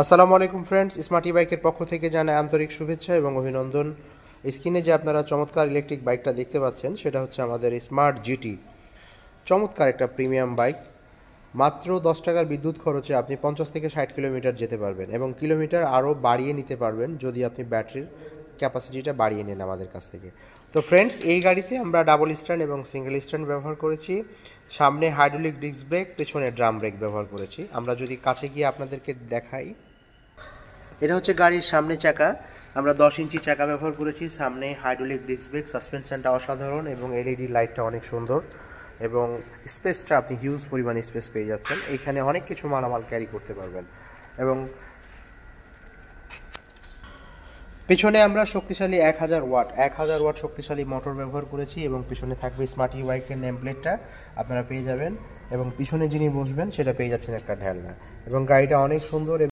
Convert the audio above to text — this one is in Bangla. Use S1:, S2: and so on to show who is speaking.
S1: আসসালামু আলাইকুম ফ্রেন্ডস, স্মার্টি বাইকের পক্ষ থেকে জানাই আন্তরিক শুভেচ্ছা এবং অভিনন্দন। স্ক্রিনে যে আপনারা চমৎকার ইলেকট্রিক বাইকটা দেখতে পাচ্ছেন সেটা হচ্ছে আমাদের স্মার্ট জিটি। চমৎকার একটা প্রিমিয়াম বাইক। মাত্র 10 টাকার বিদ্যুৎ খরচে আপনি 50 থেকে 60 কিলোমিটার যেতে পারবেন এবং কিলোমিটার আরও বাড়িয়ে নিতে পারবেন যদি আপনি ব্যাটারির ক্যাপাসিটিটা বাড়িয়ে নেন আমাদের কাছ থেকে। তো ফ্রেন্ডস, এই গাড়িতে আমরা ডাবল স্ট্যান্ড এবং সিঙ্গেল স্ট্যান্ড ব্যবহার করেছি। সামনে হাইড্রোলিক ডিস্ক ব্রেক, পেছনে ড্রাম ব্রেক ব্যবহার করেছি। আমরা যদি কাছে গিয়ে আপনাদেরকে দেখাই, এটা হচ্ছে গাড়ির সামনে চাকা। আমরা 10 ইঞ্চি চাকা ব্যবহার করেছি। সামনে হাইড্রোলিক ডিস্ক ব্রেক, সাসপেনশনটা অসাধারণ এবং এলইডি লাইটটা অনেক সুন্দর এবং স্পেসটা আপনি হিউজ পরিমাণে স্পেস পেয়ে যাচ্ছেন। এইখানে অনেক কিছু মালামাল ক্যারি করতে পারবেন। এবং পিছনে আমরা শক্তিশালী 1000 ওয়াট শক্তিশালী মোটর ব্যবহার করেছি এবং পিছনে থাকবে স্মার্টি বাইকের নেম প্লেটটা আপনারা পেয়ে যাবেন এবং পিছনে যিনি বসবেন সেটা পেয়ে যাচ্ছেন একটা ঢেলনা। এবং গাড়িটা অনেক সুন্দর।